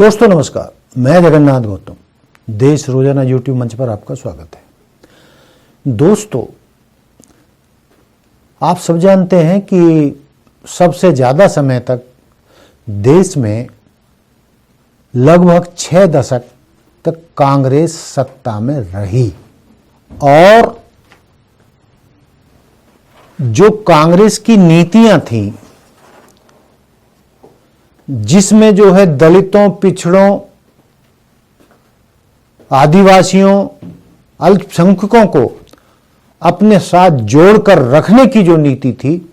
दोस्तों नमस्कार, मैं जगन्नाथ गौतम देश रोजाना यूट्यूब मंच पर आपका स्वागत है। दोस्तों, आप सब जानते हैं कि सबसे ज्यादा समय तक देश में लगभग 6 दशक तक कांग्रेस सत्ता में रही और जो कांग्रेस की नीतियां थीं, जिसमें जो है दलितों, पिछड़ों, आदिवासियों, अल्पसंख्यकों को अपने साथ जोड़कर रखने की जो नीति थी,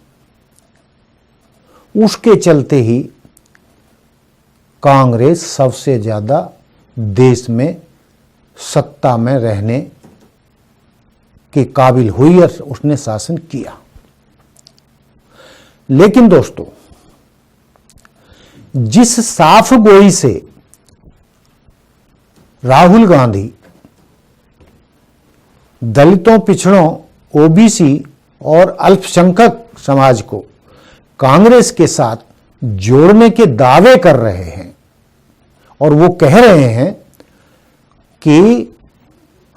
उसके चलते ही कांग्रेस सबसे ज्यादा देश में सत्ता में रहने के काबिल हुई और उसने शासन किया। लेकिन दोस्तों, जिस साफ गोई से राहुल गांधी दलितों, पिछड़ों, ओबीसी और अल्पसंख्यक समाज को कांग्रेस के साथ जोड़ने के दावे कर रहे हैं और वो कह रहे हैं कि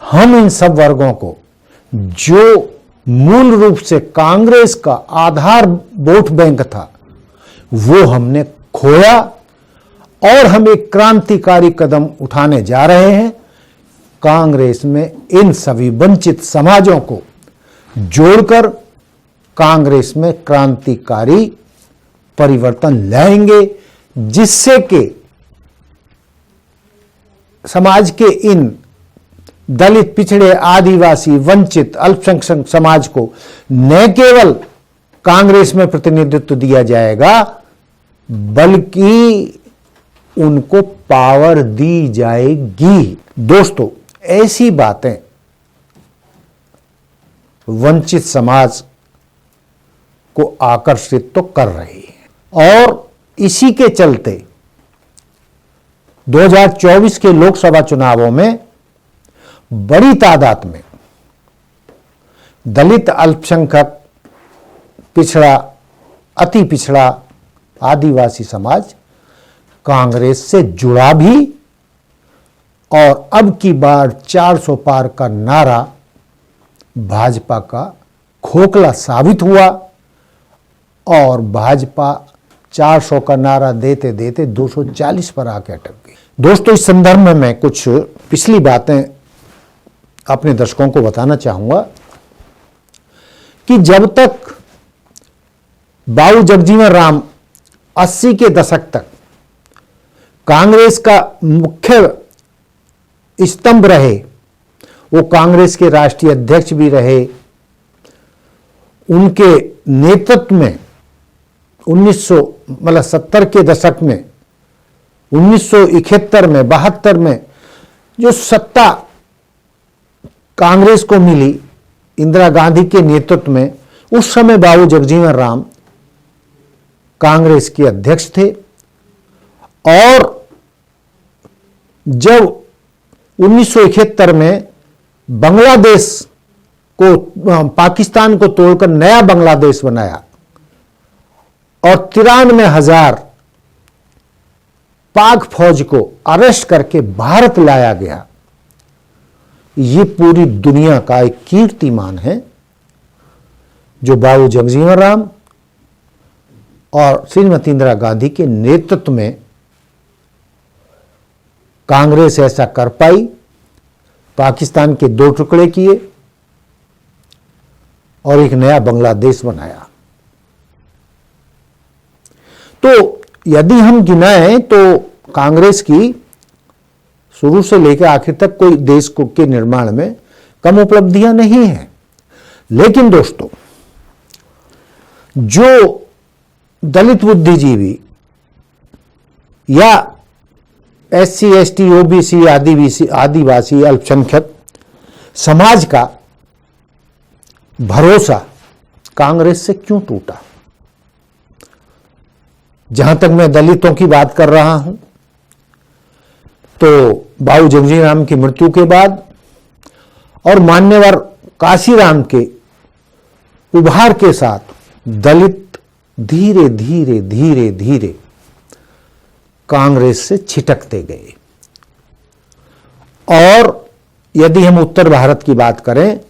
हम इन सब वर्गों को, जो मूल रूप से कांग्रेस का आधार वोट बैंक था, वो हमने खोया और हम एक क्रांतिकारी कदम उठाने जा रहे हैं। कांग्रेस में इन सभी वंचित समाजों को जोड़कर कांग्रेस में क्रांतिकारी परिवर्तन लाएंगे, जिससे कि समाज के इन दलित, पिछड़े, आदिवासी, वंचित, अल्पसंख्यक समाज को न केवल कांग्रेस में प्रतिनिधित्व दिया जाएगा, बल्कि उनको पावर दी जाएगी। दोस्तों, ऐसी बातें वंचित समाज को आकर्षित तो कर रही है और इसी के चलते 2024 के लोकसभा चुनावों में बड़ी तादाद में दलित, अल्पसंख्यक, पिछड़ा, अति पिछड़ा, आदिवासी समाज कांग्रेस से जुड़ा भी और अब की बार 400 पार का नारा भाजपा का खोखला साबित हुआ और भाजपा 400 का नारा देते देते 240 पर आके अटक गई। दोस्तों, इस संदर्भ में मैं कुछ पिछली बातें अपने दर्शकों को बताना चाहूंगा कि जब तक बाबू जगजीवन राम 80 के दशक तक कांग्रेस का मुख्य स्तंभ रहे, वो कांग्रेस के राष्ट्रीय अध्यक्ष भी रहे, उनके नेतृत्व में 70 के दशक में, 1971 में, 72 में जो सत्ता कांग्रेस को मिली इंदिरा गांधी के नेतृत्व में, उस समय बाबू जगजीवन राम कांग्रेस के अध्यक्ष थे और जब 1971 में बांग्लादेश को, पाकिस्तान को तोड़कर नया बांग्लादेश बनाया और 93,000 पाक फौज को अरेस्ट करके भारत लाया गया, ये पूरी दुनिया का एक कीर्तिमान है जो बाबू जगजीवन राम और श्रीमती इंदिरा गांधी के नेतृत्व में कांग्रेस ऐसा कर पाई। पाकिस्तान के 2 टुकड़े किए और एक नया बांग्लादेश बनाया। तो यदि हम गिनाएं तो कांग्रेस की शुरू से लेकर आखिर तक कोई देश को के निर्माण में कम उपलब्धियां नहीं हैं। लेकिन दोस्तों, जो दलित बुद्धिजीवी या SC, ST, OBC, आदिवासी, अल्पसंख्यक समाज का भरोसा कांग्रेस से क्यों टूटा? जहां तक मैं दलितों की बात कर रहा हूं, तो बाबू जगजीवन राम की मृत्यु के बाद और मान्यवर काशीराम के उभार के साथ दलित धीरे धीरे धीरे धीरे कांग्रेस से छिटकते गए। और यदि हम उत्तर भारत की बात करें,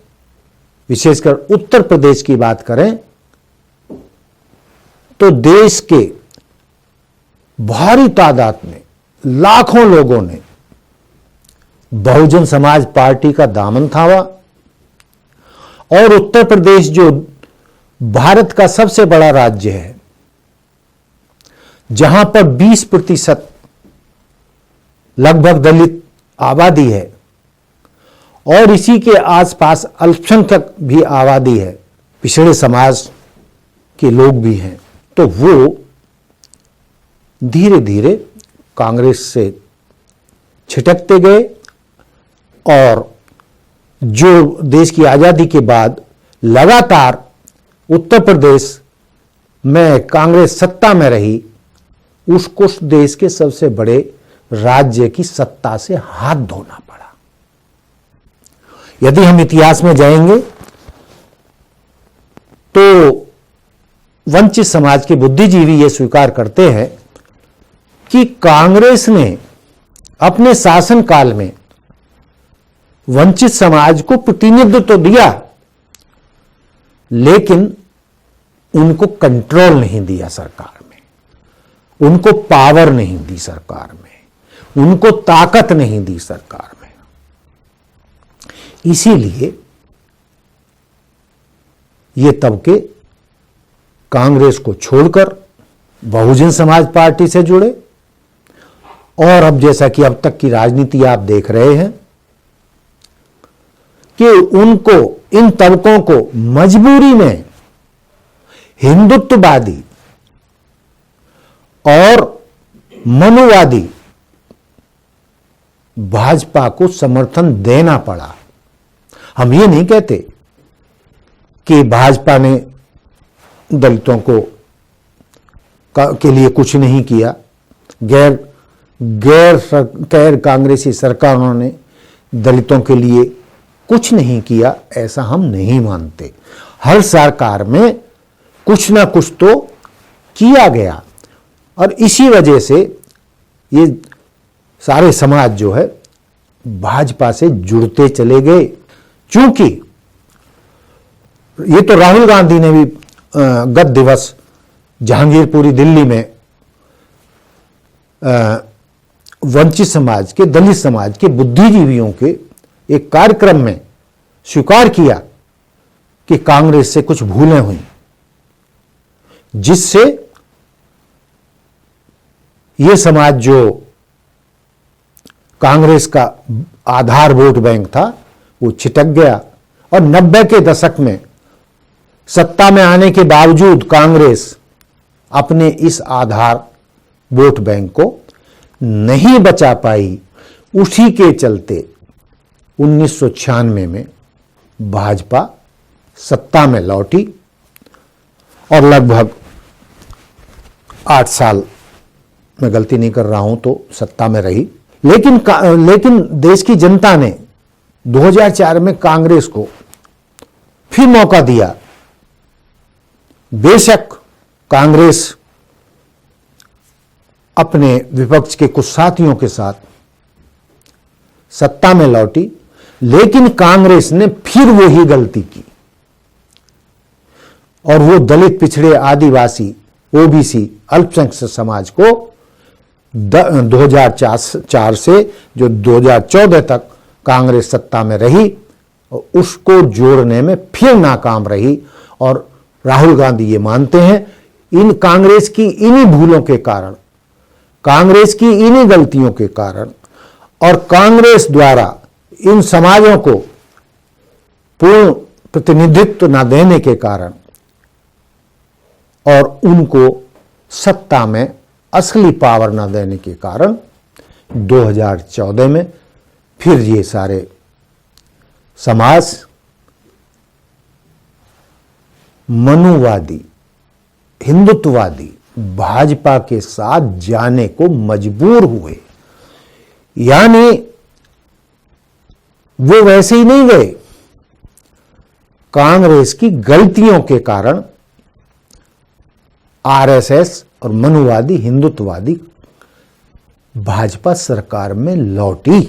विशेषकर उत्तर प्रदेश की बात करें, तो देश के भारी तादाद में लाखों लोगों ने बहुजन समाज पार्टी का दामन थामा। और उत्तर प्रदेश जो भारत का सबसे बड़ा राज्य है, जहां पर 20% लगभग दलित आबादी है और इसी के आसपास अल्पसंख्यक भी आबादी है, पिछड़े समाज के लोग भी हैं, तो वो धीरे धीरे कांग्रेस से छिटकते गए। और जो देश की आजादी के बाद लगातार उत्तर प्रदेश में कांग्रेस सत्ता में रही, उसको देश के सबसे बड़े राज्य की सत्ता से हाथ धोना पड़ा। यदि हम इतिहास में जाएंगे तो वंचित समाज के बुद्धिजीवी यह स्वीकार करते हैं कि कांग्रेस ने अपने शासनकाल में वंचित समाज को प्रतिनिधित्व तो दिया, लेकिन उनको कंट्रोल नहीं दिया सरकार में, उनको पावर नहीं दी सरकार में, उनको ताकत नहीं दी सरकार में। इसीलिए ये तबके कांग्रेस को छोड़कर बहुजन समाज पार्टी से जुड़े। और अब जैसा कि अब तक की राजनीति आप देख रहे हैं कि उनको, इन तबकों को मजबूरी में हिंदुत्ववादी और मनुवादी भाजपा को समर्थन देना पड़ा। हम ये नहीं कहते कि भाजपा ने दलितों को के लिए कुछ नहीं किया, गैर कांग्रेसी सरकारों ने दलितों के लिए कुछ नहीं किया, ऐसा हम नहीं मानते। हर सरकार में कुछ ना कुछ तो किया गया और इसी वजह से ये सारे समाज जो है भाजपा से जुड़ते चले गए। चूंकि ये तो राहुल गांधी ने भी गत दिवस जहांगीरपुरी दिल्ली में वंचित समाज के, दलित समाज के बुद्धिजीवियों के एक कार्यक्रम में स्वीकार किया कि कांग्रेस से कुछ भूलें हुई, जिससे यह समाज जो कांग्रेस का आधार वोट बैंक था वो छिटक गया। और 90 के दशक में सत्ता में आने के बावजूद कांग्रेस अपने इस आधार वोट बैंक को नहीं बचा पाई। उसी के चलते 1996 में भाजपा सत्ता में लौटी और लगभग 8 साल, मैं गलती नहीं कर रहा हूं तो सत्ता में रही। लेकिन देश की जनता ने 2004 में कांग्रेस को फिर मौका दिया। बेशक कांग्रेस अपने विपक्ष के कुछ साथियों के साथ सत्ता में लौटी, लेकिन कांग्रेस ने फिर वही गलती की और वो दलित, पिछड़े, आदिवासी, ओबीसी, अल्पसंख्यक समाज को 2004 से जो 2014 तक कांग्रेस सत्ता में रही, उसको जोड़ने में फिर नाकाम रही। और राहुल गांधी ये मानते हैं इन कांग्रेस की इन्हीं भूलों के कारण, कांग्रेस की इन्हीं गलतियों के कारण और कांग्रेस द्वारा इन समाजों को पूर्ण प्रतिनिधित्व न देने के कारण और उनको सत्ता में असली पावर न देने के कारण 2014 में फिर ये सारे समाज मनुवादी, हिंदुत्ववादी भाजपा के साथ जाने को मजबूर हुए। यानी वो वैसे ही नहीं गए, कांग्रेस की गलतियों के कारण आरएसएस और मनुवादी, हिंदुत्ववादी भाजपा सरकार में लौटी।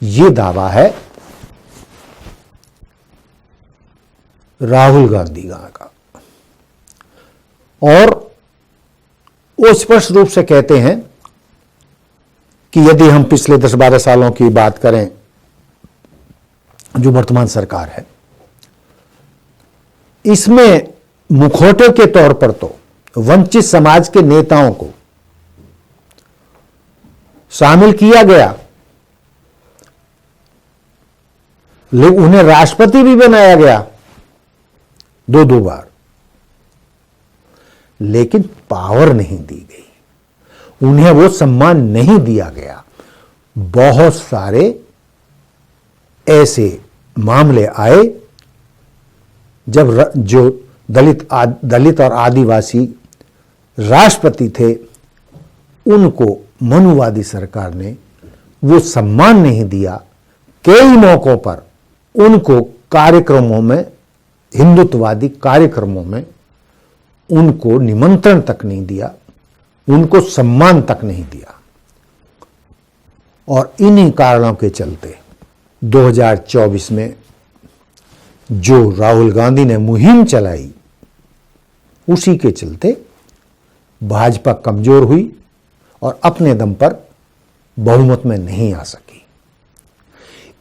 ये दावा है राहुल गांधी का, और वो स्पष्ट रूप से कहते हैं कि यदि हम पिछले 10-12 सालों की बात करें, जो वर्तमान सरकार है, इसमें मुखौटे के तौर पर तो वंचित समाज के नेताओं को शामिल किया गया, लेकिन उन्हें राष्ट्रपति भी बनाया गया 2 बार, लेकिन पावर नहीं दी गई, उन्हें वो सम्मान नहीं दिया गया। बहुत सारे ऐसे मामले आए जब जो दलित और आदिवासी राष्ट्रपति थे, उनको मनुवादी सरकार ने वो सम्मान नहीं दिया। कई मौकों पर उनको कार्यक्रमों में, हिंदुत्ववादी कार्यक्रमों में उनको निमंत्रण तक नहीं दिया, उनको सम्मान तक नहीं दिया। और इन्हीं कारणों के चलते 2024 में जो राहुल गांधी ने मुहिम चलाई, उसी के चलते भाजपा कमजोर हुई और अपने दम पर बहुमत में नहीं आ सकी।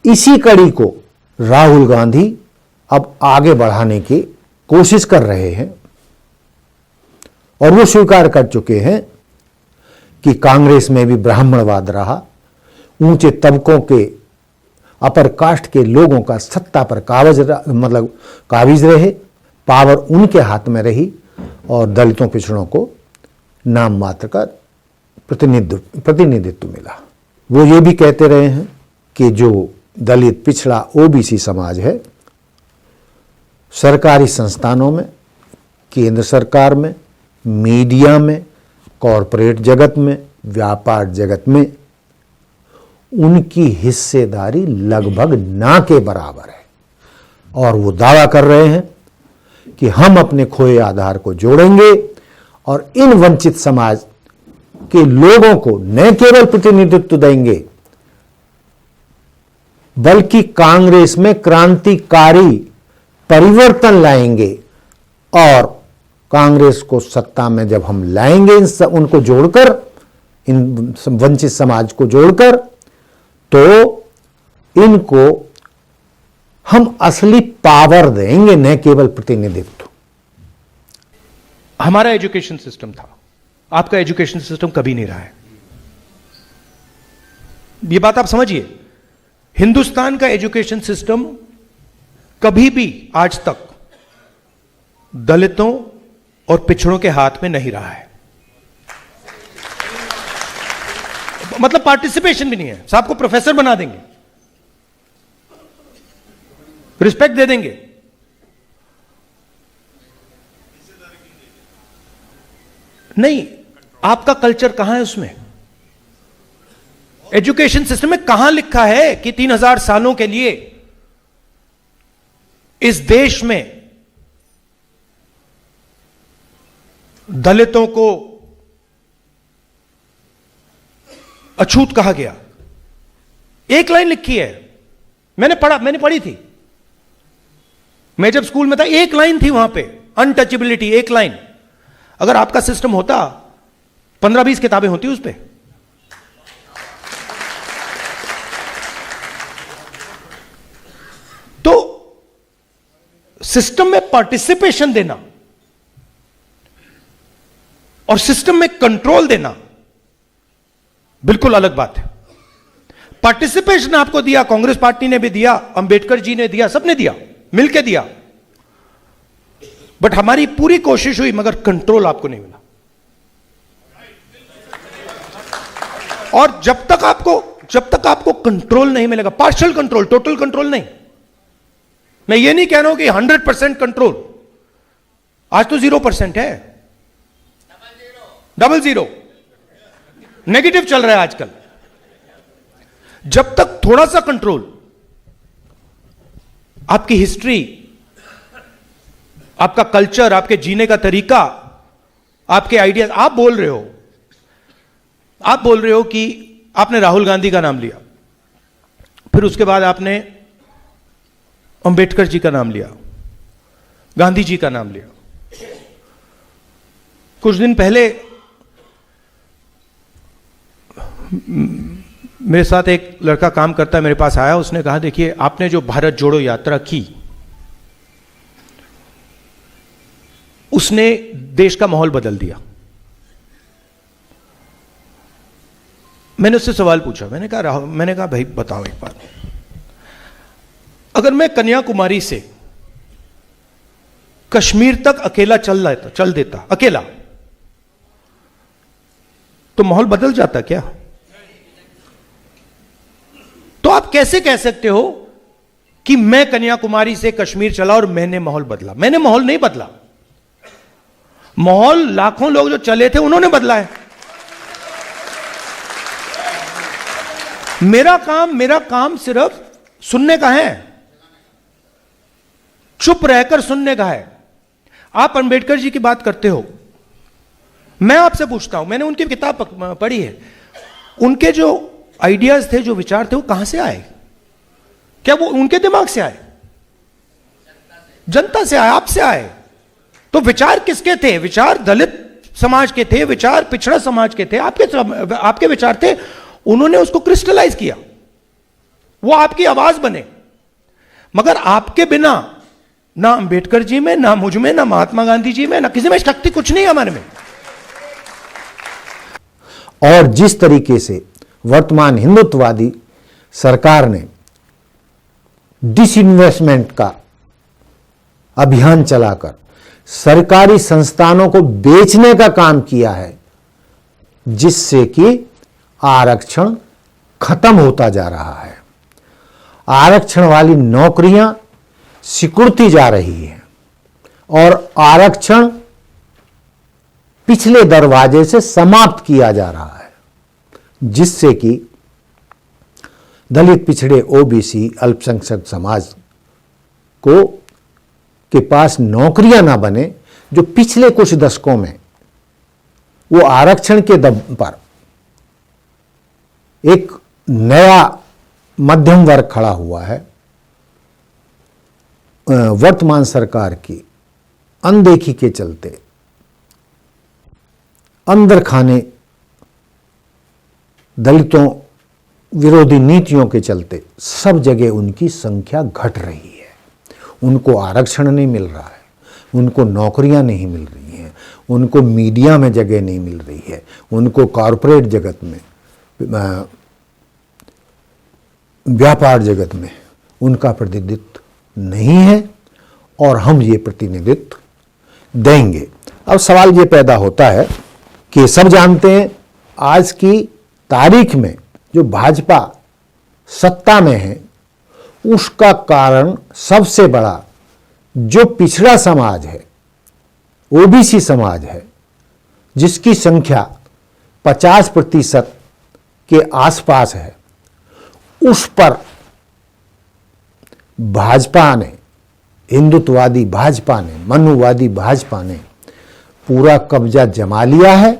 इसी कड़ी को राहुल गांधी अब आगे बढ़ाने की कोशिश कर रहे हैं, और वो स्वीकार कर चुके हैं कि कांग्रेस में भी ब्राह्मणवाद रहा, ऊंचे तबकों के, अपर कास्ट के लोगों का सत्ता पर काबिज रहे, पावर उनके हाथ में रही, और दलितों पिछड़ों को नाम मात्र का प्रतिनिधित्व मिला। वो ये भी कहते रहे हैं कि जो दलित पिछड़ा ओबीसी समाज है, सरकारी संस्थानों में, केंद्र सरकार में, मीडिया में, कॉरपोरेट जगत में, व्यापार जगत में उनकी हिस्सेदारी लगभग ना के बराबर है। और वो दावा कर रहे हैं कि हम अपने खोए आधार को जोड़ेंगे और इन वंचित समाज के लोगों को न केवल प्रतिनिधित्व देंगे, बल्कि कांग्रेस में क्रांतिकारी परिवर्तन लाएंगे। और कांग्रेस को सत्ता में जब हम लाएंगे, उनको जोड़कर, इन वंचित समाज को जोड़कर, तो इनको हम असली पावर देंगे, न केवल प्रतिनिधित्व। हमारा एजुकेशन सिस्टम था, आपका एजुकेशन सिस्टम कभी नहीं रहा है। ये बात आप समझिए, हिंदुस्तान का एजुकेशन सिस्टम कभी भी आज तक दलितों और पिछड़ों के हाथ में नहीं रहा है। मतलब पार्टिसिपेशन भी नहीं है। साहब को प्रोफेसर बना देंगे, रिस्पेक्ट दे देंगे, नहीं, आपका कल्चर कहां है उसमें? एजुकेशन सिस्टम में कहां लिखा है कि 3000 सालों के लिए इस देश में दलितों को अछूत कहा गया? एक लाइन लिखी है, मैंने पढ़ी थी, मैं जब स्कूल में था, एक लाइन थी वहां पे, अनटचेबिलिटी, एक लाइन। अगर आपका सिस्टम होता, 15-20 किताबें होती उस पे। तो सिस्टम में पार्टिसिपेशन देना और सिस्टम में कंट्रोल देना बिल्कुल अलग बात है। पार्टिसिपेशन आपको दिया, कांग्रेस पार्टी ने भी दिया, अंबेडकर जी ने दिया, सबने दिया, मिलकर दिया, बट हमारी पूरी कोशिश हुई, मगर कंट्रोल आपको नहीं मिला। और जब तक आपको कंट्रोल नहीं मिलेगा, पार्शियल कंट्रोल, टोटल कंट्रोल नहीं, मैं ये नहीं कह रहा हूं कि 100% कंट्रोल, आज तो 0% है, 00 नेगेटिव चल रहा है आजकल। जब तक थोड़ा सा कंट्रोल, आपकी हिस्ट्री, आपका कल्चर, आपके जीने का तरीका, आपके आइडियाज, आप बोल रहे हो आप बोल रहे हो कि आपने राहुल गांधी का नाम लिया, फिर उसके बाद आपने अंबेडकर जी का नाम लिया, गांधी जी का नाम लिया। कुछ दिन पहले मेरे साथ एक लड़का काम करता है, मेरे पास आया, उसने कहा देखिए आपने जो भारत जोड़ो यात्रा की उसने देश का माहौल बदल दिया। मैंने उससे सवाल पूछा, मैंने कहा भाई बताओ एक बात, अगर मैं कन्याकुमारी से कश्मीर तक अकेला चल देता अकेला, तो माहौल बदल जाता क्या? तो आप कैसे कह सकते हो कि मैं कन्याकुमारी से कश्मीर चला और मैंने माहौल बदला? मैंने माहौल नहीं बदला, माहौल लाखों लोग जो चले थे उन्होंने बदला है। मेरा काम सिर्फ सुनने का है, चुप रहकर सुनने का है। आप अंबेडकर जी की बात करते हो, मैं आपसे पूछता हूं, मैंने उनकी किताब पढ़ी है, उनके जो आइडियाज थे, जो विचार थे, वो कहां से आए? क्या वो उनके दिमाग से आए? जनता से आए, आपसे आए? तो विचार किसके थे? विचार दलित समाज के थे, विचार पिछड़ा समाज के थे, आपके विचार थे। उन्होंने उसको क्रिस्टलाइज किया, वो आपकी आवाज बने। मगर आपके बिना ना अंबेडकर जी में, ना मुझ में, ना महात्मा गांधी जी में, ना किसी में शक्ति कुछ नहीं है हमारे में। और जिस तरीके से वर्तमान हिंदुत्ववादी सरकार ने डिसइन्वेस्टमेंट का अभियान चलाकर सरकारी संस्थानों को बेचने का काम किया है, जिससे कि आरक्षण खत्म होता जा रहा है, आरक्षण वाली नौकरियां सिकुड़ती जा रही हैं और आरक्षण पिछले दरवाजे से समाप्त किया जा रहा है, जिससे कि दलित, पिछड़े, ओबीसी, अल्पसंख्यक समाज के पास नौकरियां ना बने, जो पिछले कुछ दशकों में वो आरक्षण के दम पर एक नया मध्यम वर्ग खड़ा हुआ है। वर्तमान सरकार की अनदेखी के चलते, अंदर खाने दलितों विरोधी नीतियों के चलते सब जगह उनकी संख्या घट रही है। उनको आरक्षण नहीं मिल रहा है, उनको नौकरियां नहीं मिल रही हैं, उनको मीडिया में जगह नहीं मिल रही है, उनको कॉरपोरेट जगत में, व्यापार जगत में उनका प्रतिनिधित्व नहीं है, और हम ये प्रतिनिधित्व देंगे। अब सवाल ये पैदा होता है कि सब जानते हैं आज की तारीख में जो भाजपा सत्ता में है, उसका कारण सबसे बड़ा जो पिछड़ा समाज है, ओबीसी समाज है, जिसकी संख्या 50% के आसपास है, उस पर भाजपा ने, हिंदुत्ववादी भाजपा ने, मनुवादी भाजपा ने पूरा कब्जा जमा लिया है।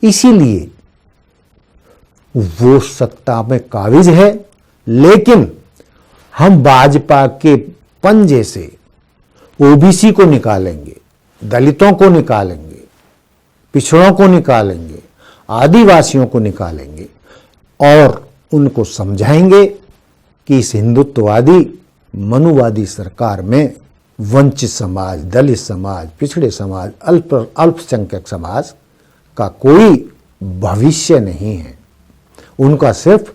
इसीलिए वो सत्ता में काबिज है, लेकिन हम भाजपा के पंजे से ओबीसी को निकालेंगे, दलितों को निकालेंगे, पिछड़ों को निकालेंगे, आदिवासियों को निकालेंगे और उनको समझाएंगे कि इस हिंदुत्ववादी मनुवादी सरकार में वंचित समाज, दलित समाज, पिछड़े समाज, अल्पसंख्यक समाज का कोई भविष्य नहीं है, उनका सिर्फ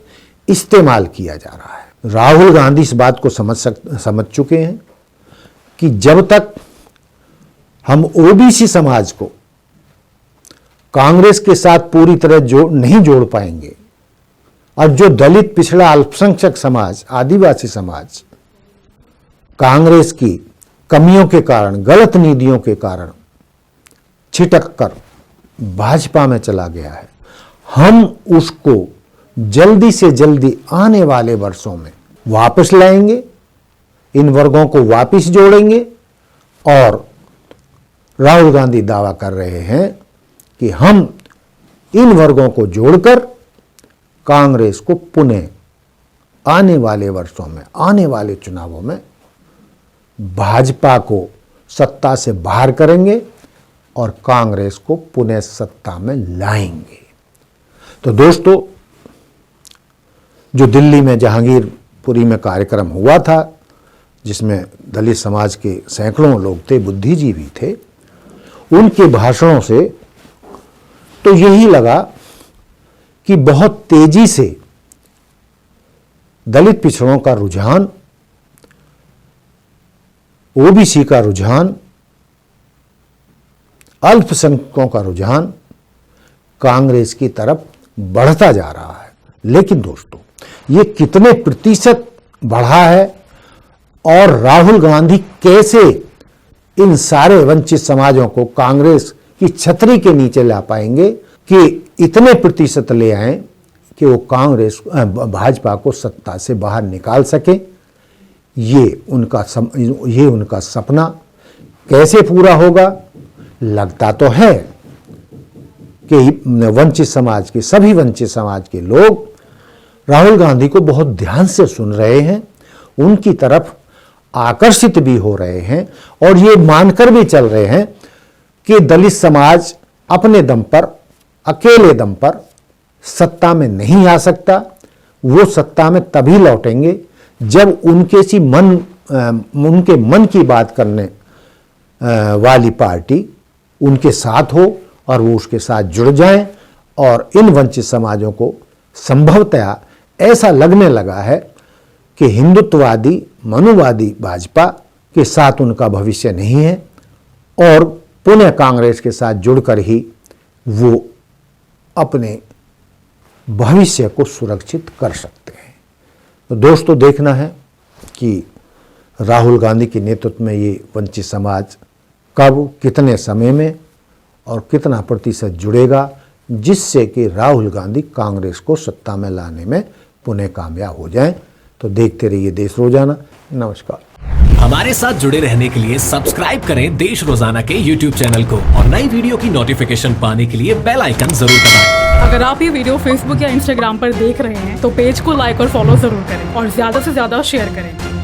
इस्तेमाल किया जा रहा है। राहुल गांधी इस बात को समझ चुके हैं कि जब तक हम ओबीसी समाज को कांग्रेस के साथ पूरी तरह नहीं जोड़ पाएंगे, और जो दलित, पिछड़ा, अल्पसंख्यक समाज, आदिवासी समाज कांग्रेस की कमियों के कारण, गलत नीतियों के कारण छिटक कर भाजपा में चला गया है, हम उसको जल्दी से जल्दी आने वाले वर्षों में वापस लाएंगे, इन वर्गों को वापस जोड़ेंगे। और राहुल गांधी दावा कर रहे हैं कि हम इन वर्गों को जोड़कर कांग्रेस को पुनः आने वाले वर्षों में, आने वाले चुनावों में भाजपा को सत्ता से बाहर करेंगे और कांग्रेस को पुनः सत्ता में लाएंगे। तो दोस्तों, जो दिल्ली में जहांगीरपुरी में कार्यक्रम हुआ था, जिसमें दलित समाज के सैकड़ों लोग थे, बुद्धिजीवी थे, उनके भाषणों से तो यही लगा कि बहुत तेजी से दलित पिछड़ों का रुझान, ओबीसी का रुझान, अल्पसंख्यकों का रुझान कांग्रेस की तरफ बढ़ता जा रहा है। लेकिन दोस्तों, ये कितने प्रतिशत बढ़ा है और राहुल गांधी कैसे इन सारे वंचित समाजों को कांग्रेस की छतरी के नीचे ला पाएंगे कि इतने प्रतिशत ले आए कि वो भाजपा को सत्ता से बाहर निकाल सके। ये उनका सपना कैसे पूरा होगा? लगता तो है कि वंचित समाज के, सभी वंचित समाज के लोग राहुल गांधी को बहुत ध्यान से सुन रहे हैं, उनकी तरफ आकर्षित भी हो रहे हैं और ये मानकर भी चल रहे हैं कि दलित समाज अपने दम पर, अकेले दम पर सत्ता में नहीं आ सकता। वो सत्ता में तभी लौटेंगे जब उनके मन की बात करने वाली पार्टी उनके साथ हो और वो उसके साथ जुड़ जाएं। और इन वंचित समाजों को संभवतया ऐसा लगने लगा है कि हिंदुत्ववादी, मनुवादी भाजपा के साथ उनका भविष्य नहीं है और पुनः कांग्रेस के साथ जुड़कर ही वो अपने भविष्य को सुरक्षित कर सकते हैं। तो दोस्तों, देखना है कि राहुल गांधी के नेतृत्व में ये वंचित समाज कब, कितने समय में और कितना प्रतिशत जुड़ेगा, जिससे कि राहुल गांधी कांग्रेस को सत्ता में लाने में पुनः कामयाब हो जाएं। तो देखते रहिए देश रोजाना। नमस्कार। हमारे साथ जुड़े रहने के लिए सब्सक्राइब करें देश रोजाना के YouTube चैनल को और नई वीडियो की नोटिफिकेशन पाने के लिए बेल आइकन जरूर दबाएं। अगर आप ये वीडियो Facebook या Instagram पर देख रहे हैं तो पेज को लाइक और फॉलो जरूर करें और ज्यादा से ज्यादा शेयर करें।